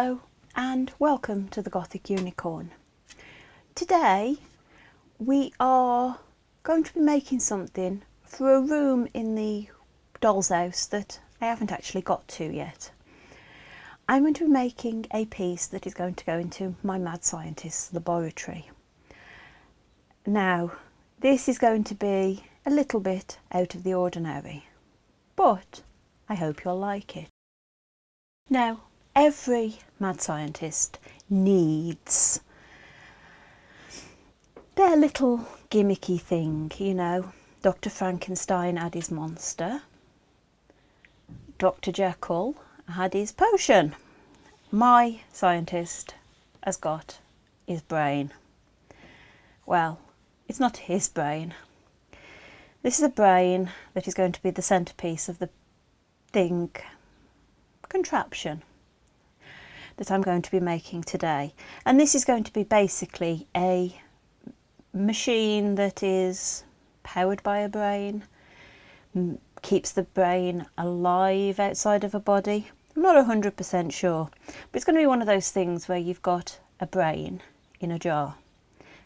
Hello and welcome to the Gothic Unicorn. Today we are going to be making something for a room in the doll's house that I haven't actually got to yet. I'm going to be making a piece that is going to go into my mad scientist's laboratory. Now this is going to be a little bit out of the ordinary, but I hope you'll like it. Now, every mad scientist needs their little gimmicky thing, you know. Dr. Frankenstein had his monster, Dr. Jekyll had his potion. My scientist has got his brain. Well, it's not his brain. This is a brain that is going to be the centrepiece of the contraption that I'm going to be making today. And this is going to be basically a machine that is powered by a brain, keeps the brain alive outside of a body. I'm not 100% sure, but it's going to be one of those things where you've got a brain in a jar,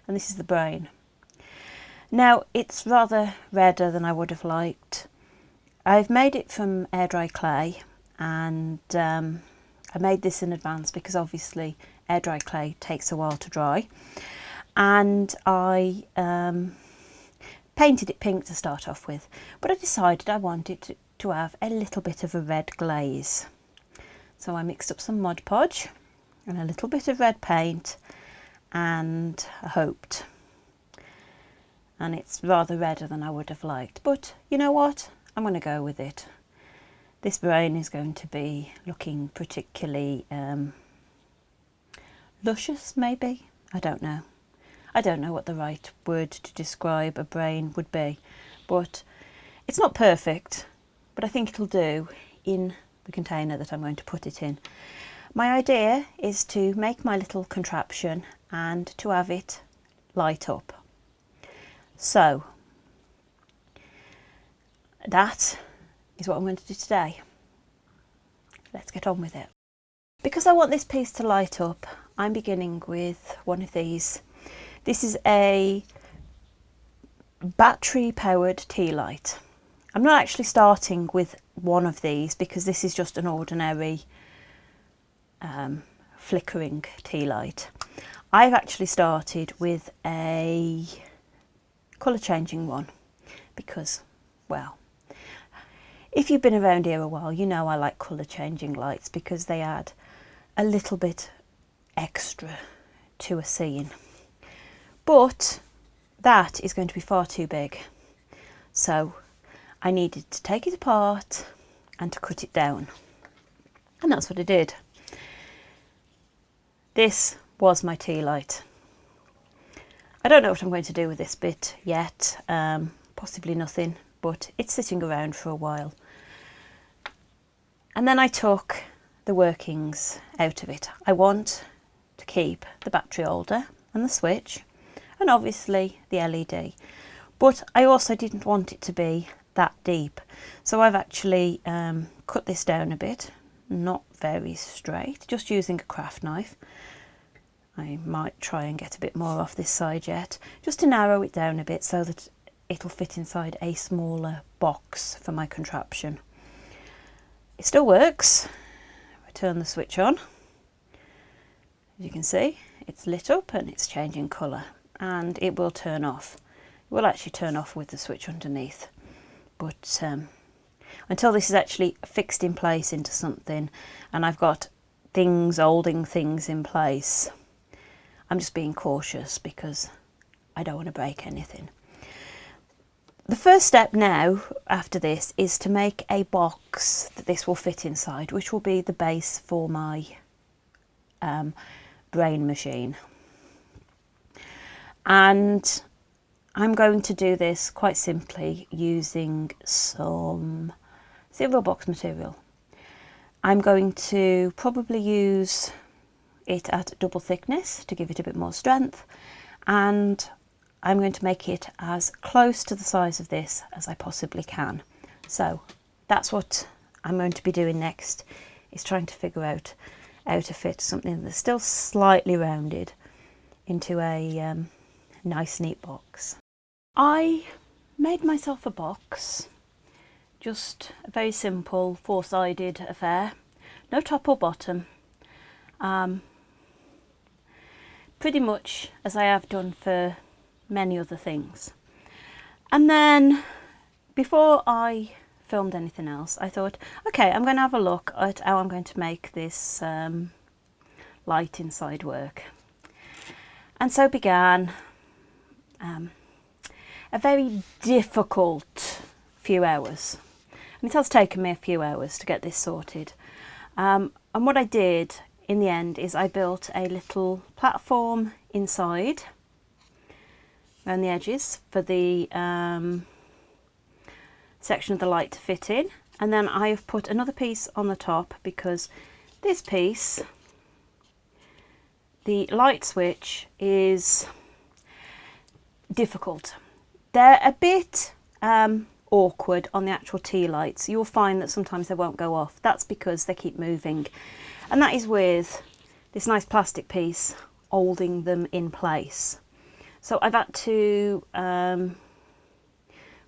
and this is the brain. Now it's rather redder than I would have liked. I've made it from air dry clay, and I made this in advance because obviously air dry clay takes a while to dry, and I painted it pink to start off with, but I decided I wanted to have a little bit of a red glaze. So I mixed up some Mod Podge and a little bit of red paint, and I hoped. And it's rather redder than I would have liked, but you know what? I'm going to go with it. This brain is going to be looking particularly luscious, maybe? I don't know. I don't know what the right word to describe a brain would be, but it's not perfect, but I think it'll do in the container that I'm going to put it in. My idea is to make my little contraption and to have it light up. So that is what I'm going to do today. Let's get on with it. Because I want this piece to light up, I'm beginning with one of these. This is a battery powered tea light. I'm not actually starting with one of these because this is just an ordinary flickering tea light. I've actually started with a colour changing one because, well, if you've been around here a while, you know I like colour changing lights because they add a little bit extra to a scene. But that is going to be far too big. So I needed to take it apart and to cut it down. And that's what I did. This was my tea light. I don't know what I'm going to do with this bit yet. Possibly nothing, but it's sitting around for a while. And then I took the workings out of it. I want to keep the battery holder and the switch and obviously the LED, but I also didn't want it to be that deep. So I've actually cut this down a bit, not very straight, just using a craft knife. I might try and get a bit more off this side yet, just to narrow it down a bit so that it'll fit inside a smaller box for my contraption. It still works. I turn the switch on. As you can see, it's lit up and it's changing colour, and it will turn off. It will actually turn off with the switch underneath, but until this is actually fixed in place into something and I've got things holding things in place, I'm just being cautious because I don't want to break anything. The first step now after this is to make a box that this will fit inside, which will be the base for my brain machine. And I'm going to do this quite simply using some cereal box material. I'm going to probably use it at double thickness to give it a bit more strength, and I'm going to make it as close to the size of this as I possibly can. So that's what I'm going to be doing next, is trying to figure out out to fit something that's still slightly rounded into a nice neat box. I made myself a box, just a very simple 4-sided affair, no top or bottom, pretty much as I have done for many other things. And then before I filmed anything else, I thought, okay, I'm going to have a look at how I'm going to make this light inside work. And so began a very difficult few hours. And it has taken me a few hours to get this sorted. And what I did in the end is I built a little platform inside around the edges for the section of the light to fit in, and then I've put another piece on the top because this piece, the light switch, is difficult. They're a bit awkward on the actual tea lights. You'll find that sometimes they won't go off. That's because they keep moving, and that is with this nice plastic piece holding them in place. So I've had to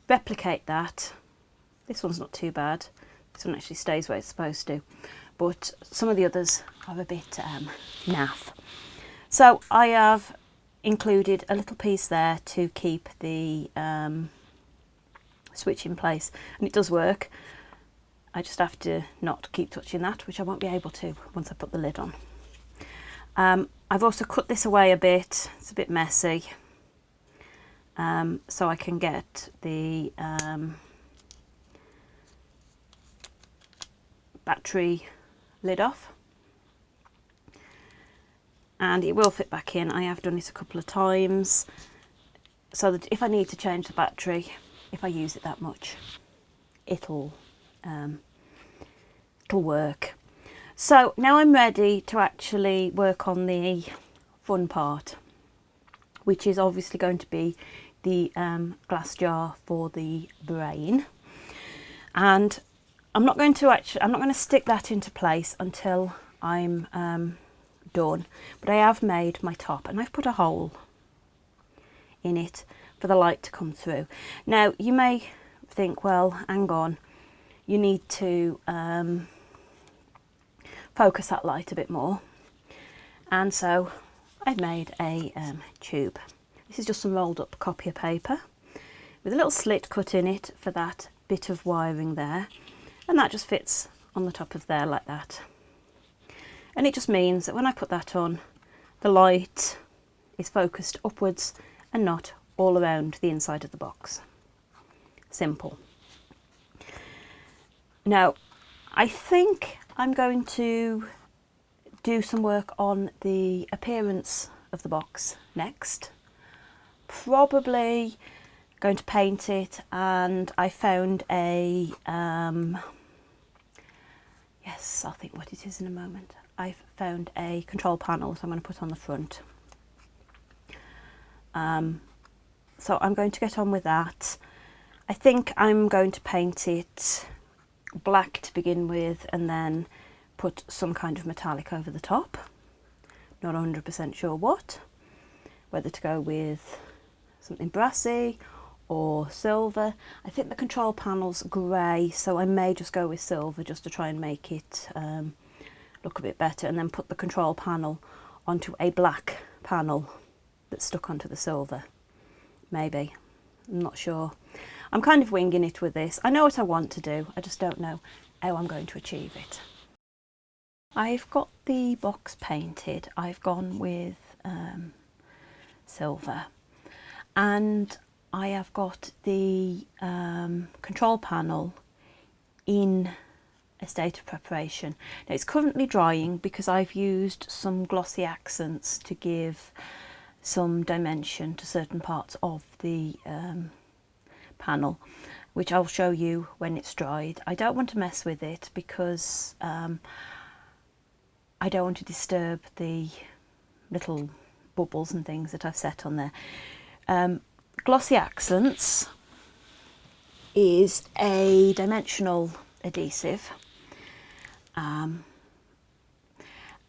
replicate that. This one's not too bad. This one actually stays where it's supposed to, but some of the others are a bit naff. So I have included a little piece there to keep the switch in place, and it does work. I just have to not keep touching that, which I won't be able to once I put the lid on. I've also cut this away a bit. It's a bit messy, so I can get the battery lid off, and it will fit back in. I have done it a couple of times so that if I need to change the battery, if I use it that much, it'll work. So now I'm ready to actually work on the fun part, which is obviously going to be the glass jar for the brain. And I'm not going to stick that into place until I'm done, but I have made my top and I've put a hole in it for the light to come through. Now you may think, well, hang on, you need to focus that light a bit more, and so I've made a tube. This is just some rolled up copy paper with a little slit cut in it for that bit of wiring there, and that just fits on the top of there like that. And it just means that when I put that on, the light is focused upwards and not all around the inside of the box. Simple. Now, I think I'm going to do some work on the appearance of the box next. Probably going to paint it, and I found a yes, I'll think what it is in a moment. I've found a control panel, so I'm going to put on the front. So I'm going to get on with that. I think I'm going to paint it black to begin with, and then put some kind of metallic over the top. Not 100% sure what, whether to go with something brassy or silver. I think the control panel's grey, so I may just go with silver just to try and make it look a bit better, and then put the control panel onto a black panel that's stuck onto the silver. Maybe. I'm not sure. I'm kind of winging it with this. I know what I want to do, I just don't know how I'm going to achieve it. I've got the box painted. I've gone with silver, and I have got the control panel in a state of preparation. Now it's currently drying because I've used some glossy accents to give some dimension to certain parts of the panel, which I'll show you when it's dried. I don't want to mess with it because I don't want to disturb the little bubbles and things that I've set on there. Glossy Accents is a dimensional adhesive,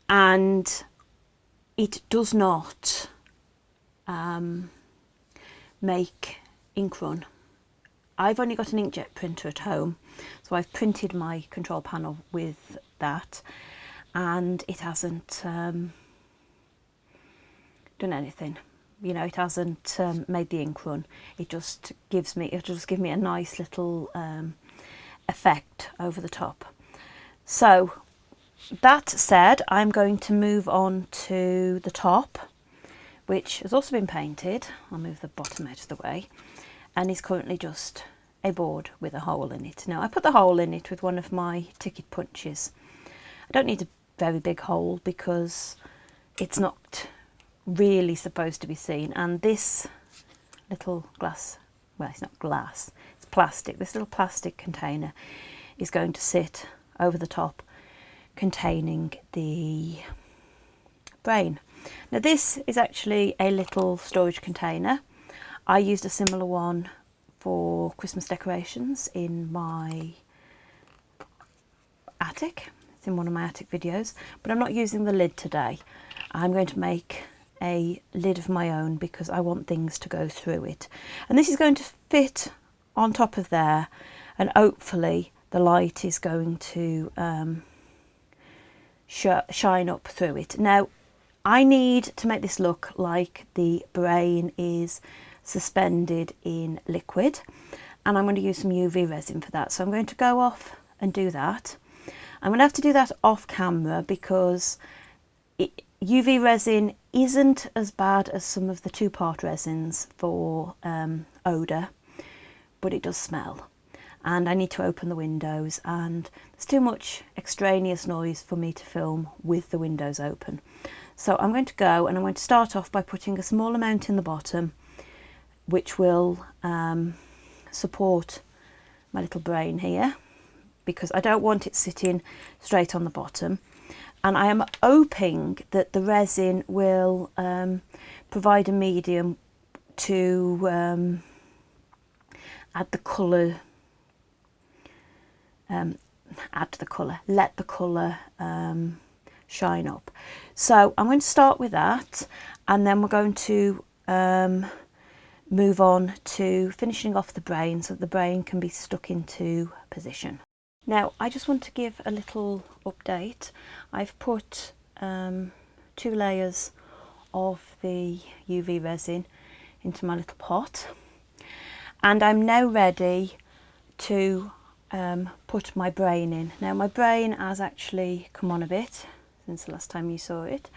and it does not make ink run. I've only got an inkjet printer at home, so I've printed my control panel with that, and it hasn't done anything. You know, it hasn't made the ink run. It'll just give me a nice little effect over the top. So that said, I'm going to move on to the top, which has also been painted. I'll move the bottom out of the way, and is currently just a board with a hole in it. Now, I put the hole in it with one of my ticket punches. I don't need a very big hole because it's not really supposed to be seen, and this little glass, well, it's not glass, it's plastic, this little plastic container is going to sit over the top containing the brain. Now, this is actually a little storage container. I used a similar one for Christmas decorations in my attic. It's in one of my attic videos, but I'm not using the lid today. I'm going to make a lid of my own because I want things to go through it, and this is going to fit on top of there, and hopefully the light is going to shine up through it. Now, I need to make this look like the brain is suspended in liquid, and I'm going to use some UV resin for that. So I'm going to go off and do that. I'm going to have to do that off camera because UV resin isn't as bad as some of the two-part resins for odour, but it does smell, and I need to open the windows, and there's too much extraneous noise for me to film with the windows open. So I'm going to go, and I'm going to start off by putting a small amount in the bottom, which will support my little brain here, because I don't want it sitting straight on the bottom. And I am hoping that the resin will provide a medium to add the colour, let the colour shine up. So I'm going to start with that, and then we're going to move on to finishing off the brain so that the brain can be stuck into position. Now, I just want to give a little update. I've put 2 layers of the UV resin into my little pot, and I'm now ready to put my brain in. Now, my brain has actually come on a bit since the last time you saw it.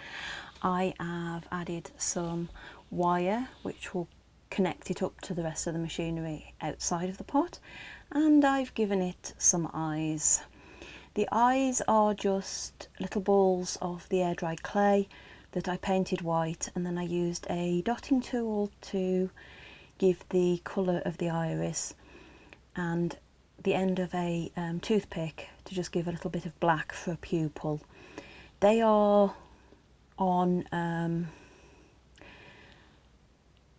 I have added some wire which will connect it up to the rest of the machinery outside of the pot, and I've given it some eyes. The eyes are just little balls of the air dried clay that I painted white, and then I used a dotting tool to give the colour of the iris, and the end of a toothpick to just give a little bit of black for a pupil. They are on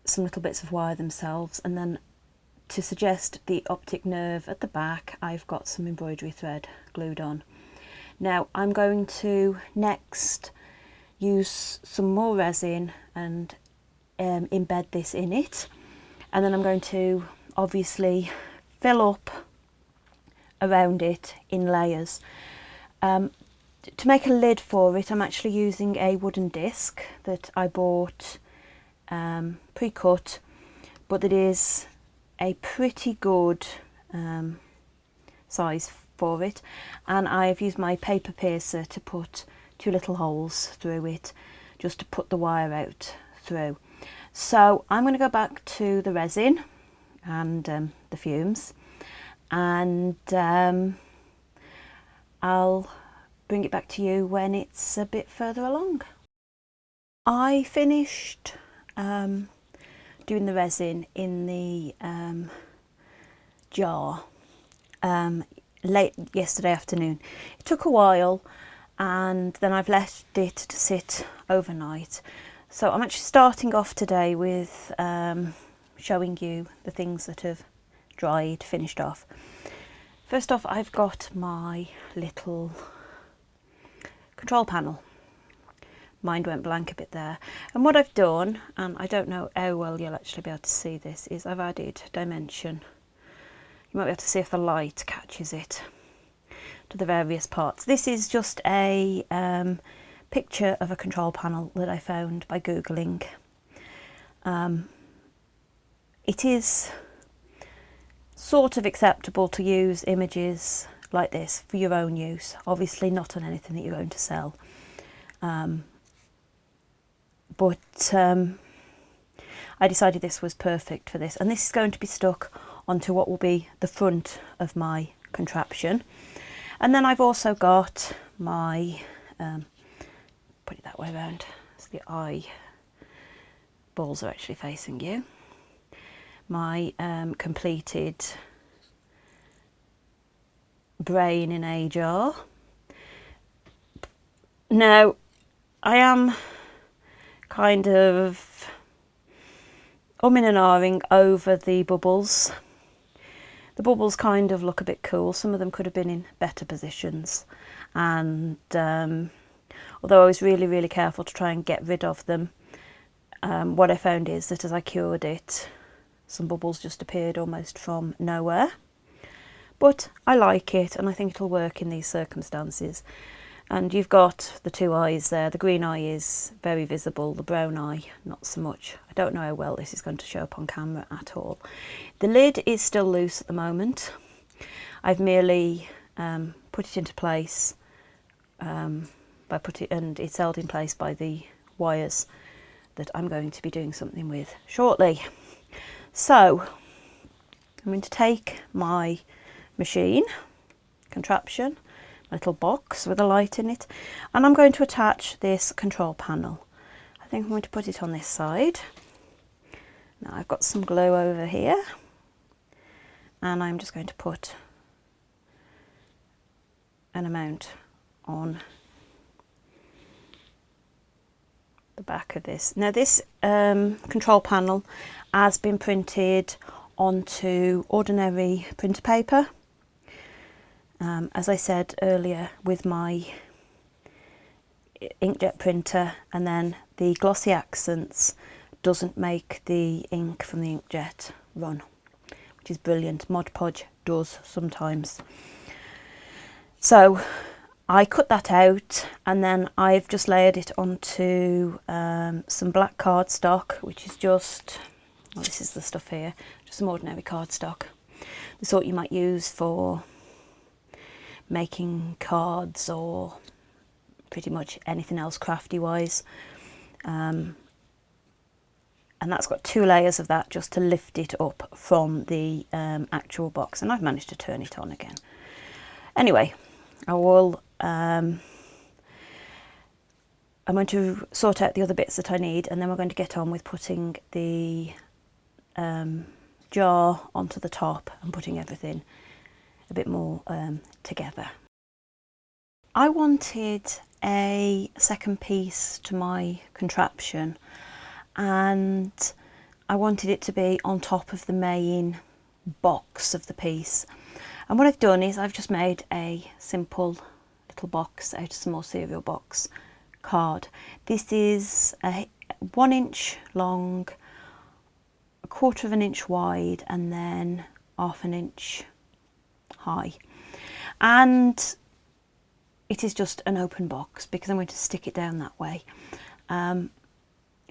some little bits of wire themselves, and then to suggest the optic nerve at the back, I've got some embroidery thread glued on. Now, I'm going to next use some more resin and embed this in it, and then I'm going to obviously fill up around it in layers. To make a lid for it, I'm actually using a wooden disc that I bought pre-cut, but that is a pretty good size for it, and I've used my paper piercer to put 2 little holes through it just to put the wire out through. So I'm going to go back to the resin and the fumes, and I'll bring it back to you when it's a bit further along. I finished doing the resin in the jar late yesterday afternoon. It took a while, and then I've left it to sit overnight. So I'm actually starting off today with showing you the things that have dried, finished off. First off, I've got my little control panel. mind went blank a bit there. And what I've done, and I don't know how well you'll actually be able to see this, is I've added dimension. You might be able to see if the light catches it, to the various parts. This is just a picture of a control panel that I found by Googling. It is sort of acceptable to use images like this for your own use, obviously not on anything that you're going to sell. But I decided this was perfect for this, and this is going to be stuck onto what will be the front of my contraption. And then I've also got my, put it that way around, so the eye balls are actually facing you, my completed brain in a jar. Now, I am kind of umming and ahhing over the bubbles. The bubbles kind of look a bit cool. Some of them could have been in better positions, and although I was really careful to try and get rid of them, what I found is that as I cured it, some bubbles just appeared almost from nowhere. But I like it, and I think it'll work in these circumstances. And you've got the two eyes there. The green eye is very visible, the brown eye not so much. I don't know how well this is going to show up on camera at all. The lid is still loose at the moment. I've merely put it into place and it's held in place by the wires that I'm going to be doing something with shortly. So I'm going to take my machine, contraption, little box with a light in it, and I'm going to attach this control panel. I think I'm going to put it on this side. Now I've got some glue over here, and I'm just going to put an amount on the back of this. Now this control panel has been printed onto ordinary printer paper. As I said earlier, with my inkjet printer, and then the glossy accents doesn't make the ink from the inkjet run, which is brilliant. Mod Podge does sometimes. So I cut that out, and then I've just layered it onto some black cardstock, which is just, well, this is the stuff here, just some ordinary cardstock, the sort you might use for making cards or pretty much anything else crafty wise, and that's got 2 layers of that just to lift it up from the actual box, and I've managed to turn it on again. Anyway, I will I'm going to sort out the other bits that I need, and then we're going to get on with putting the jar onto the top and putting everything a bit more together. I wanted a second piece to my contraption, and I wanted it to be on top of the main box of the piece. And what I've done is I've just made a simple little box out of some more cereal box card. This is a 1 inch long, 1/4 of an inch wide, and then 1/2 inch high, and it is just an open box because I'm going to stick it down that way.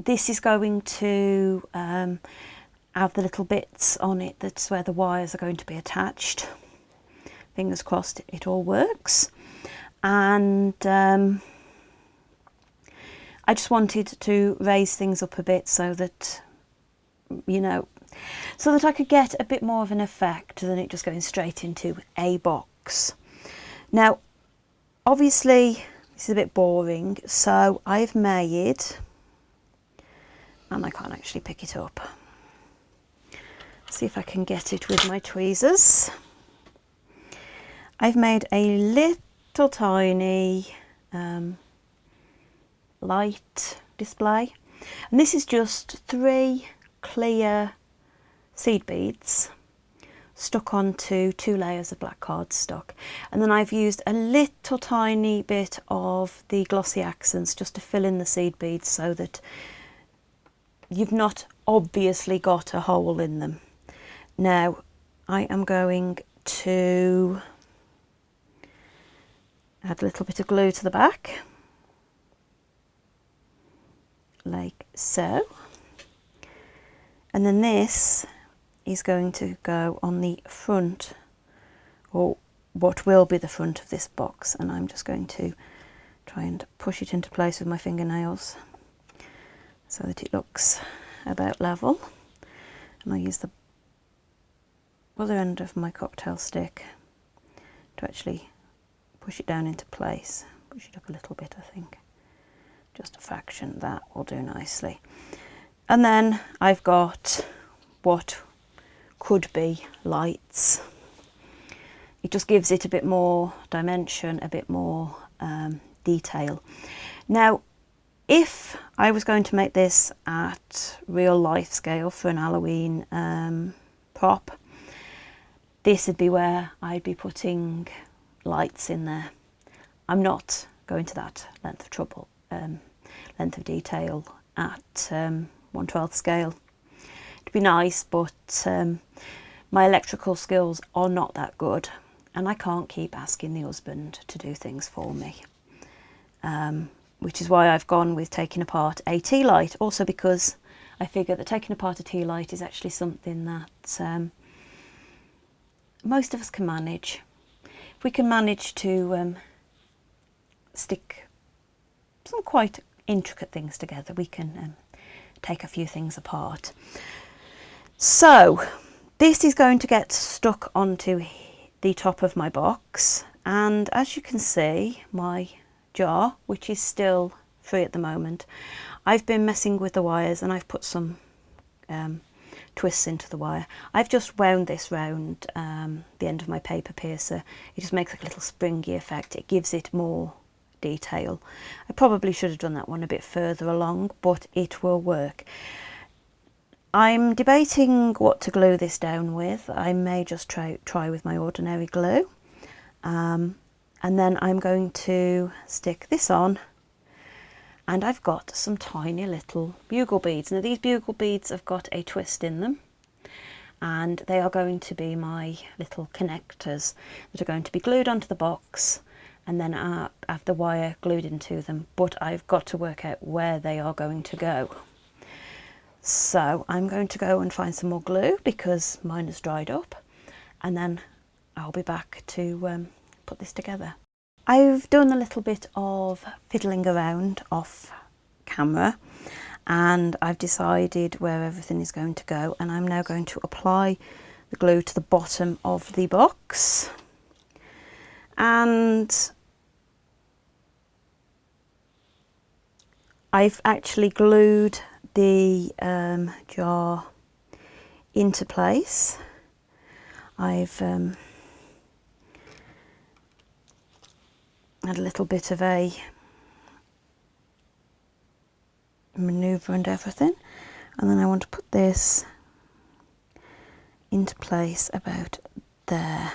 This is going to have the little bits on it, that's where the wires are going to be attached. Fingers crossed it all works. And I just wanted to raise things up a bit so that, you know, so that I could get a bit more of an effect than it just going straight into a box. Now, obviously, this is a bit boring, so I've made, and I can't actually pick it up. See if I can get it with my tweezers. I've made a little tiny light display, and this is just 3 clear seed beads stuck onto 2 layers of black cardstock, and then I've used a little tiny bit of the glossy accents just to fill in the seed beads so that you've not obviously got a hole in them. Now I am going to add a little bit of glue to the back, like so, and then this is going to go on the front, or what will be the front of this box, and I'm just going to try and push it into place with my fingernails so that it looks about level, and I use the other end of my cocktail stick to actually push it down into place. Push it up a little bit, I think, just a fraction. That will do nicely. And then I've got what could be lights. It just gives it a bit more dimension, a bit more detail. Now, if I was going to make this at real life scale for an Halloween prop, this would be where I'd be putting lights in there. I'm not going to that length of trouble, length of detail at 1/12 scale. It'd be nice, but my electrical skills are not that good, and I can't keep asking the husband to do things for me, which is why I've gone with taking apart a tea light. Also because I figure that taking apart a tea light is actually something that most of us can manage. If we can manage to stick some quite intricate things together, we can take a few things apart. So this is going to get stuck onto the top of my box, and as you can see, my jar, which is still free at the moment, I've been messing with the wires, and I've put some twists into the wire. I've just wound this round the end of my paper piercer. It just makes like a little springy effect. It gives it more detail. I probably should have done that one a bit further along, but it will work. I'm debating what to glue this down with. I may just try with my ordinary glue, and then I'm going to stick this on, and I've got some tiny little bugle beads. Now these bugle beads have got a twist in them, and they are going to be my little connectors that are going to be glued onto the box, and then I have the wire glued into them, but I've got to work out where they are going to go. So I'm going to go and find some more glue because mine has dried up, and then I'll be back to put this together. I've done a little bit of fiddling around off camera, and I've decided where everything is going to go, and I'm now going to apply the glue to the bottom of the box. And I've actually glued the jar into place. I've had a little bit of a manoeuvre and everything, and then I want to put this into place about there,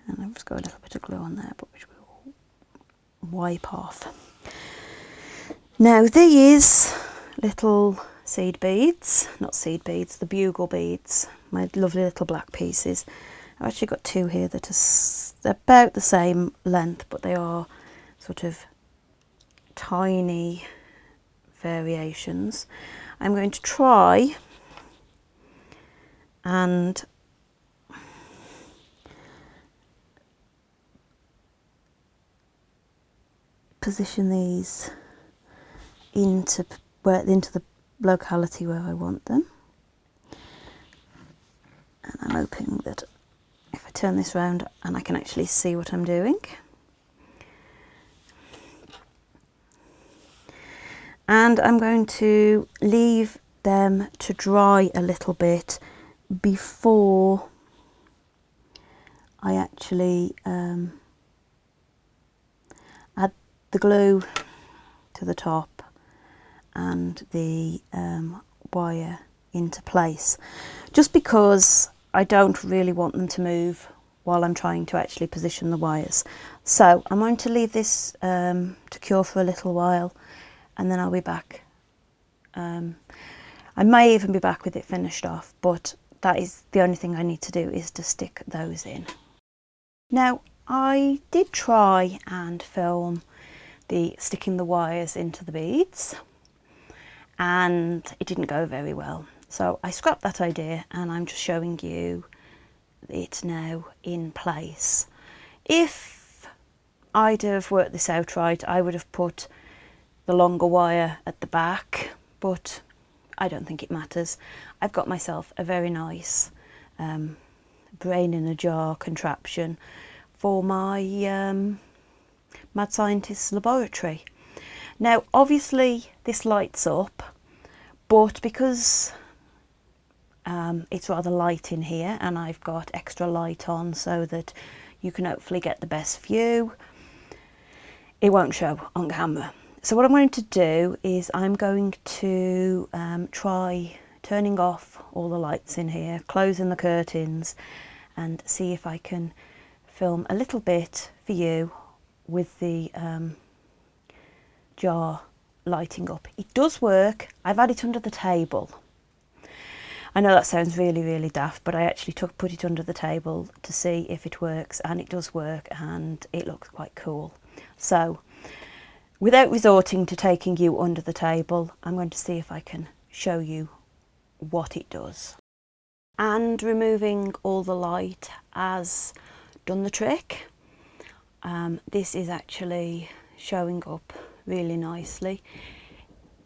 and I've just got a little bit of glue on there, but which we'll wipe off. Now these little seed beads, not seed beads, the bugle beads, my lovely little black pieces. I've actually got two here that are about the same length, but they are sort of tiny variations. I'm going to try and position these into the locality where I want them, and I'm hoping that if I turn this round and I can actually see what I'm doing. And I'm going to leave them to dry a little bit before I actually add the glue to the top and the wire into place, just because I don't really want them to move while I'm trying to actually position the wires. So I'm going to leave this to cure for a little while, and then I'll be back. I may even be back with it finished off, but that is the only thing I need to do, is to stick those in. Now, I did try and film the sticking the wires into the beads, and it didn't go very well. So I scrapped that idea, and I'm just showing you it now in place. If I'd have worked this out right, I would have put the longer wire at the back, but I don't think it matters. I've got myself a very nice brain in a jar contraption for my mad scientist's laboratory. Now obviously this lights up, but because it's rather light in here, and I've got extra light on so that you can hopefully get the best view, it won't show on camera. So what I'm going to do is I'm going to try turning off all the lights in here, closing the curtains, and see if I can film a little bit for you with the jar lighting up. It does work. I've had it under the table. I know that sounds really, really daft, but I actually put it under the table to see if it works, and it does work, and it looks quite cool. So without resorting to taking you under the table, I'm going to see if I can show you what it does. And removing all the light has done the trick. This is actually showing up really nicely.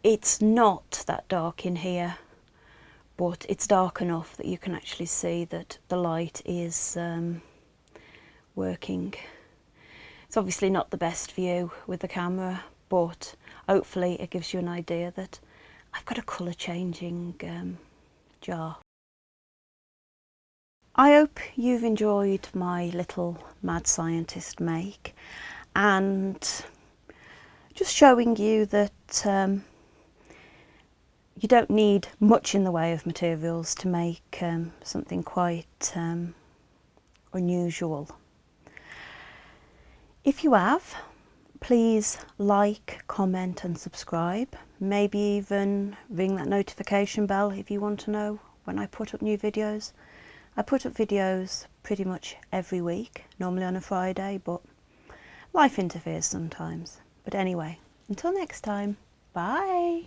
It's not that dark in here, but it's dark enough that you can actually see that the light is working. It's obviously not the best view with the camera, but hopefully it gives you an idea that I've got a colour changing jar. I hope you've enjoyed my little mad scientist make, and just showing you that you don't need much in the way of materials to make something quite unusual. If you have, please like, comment and subscribe. Maybe even ring that notification bell if you want to know when I put up new videos. I put up videos pretty much every week, normally on a Friday, but life interferes sometimes. But anyway, until next time, bye!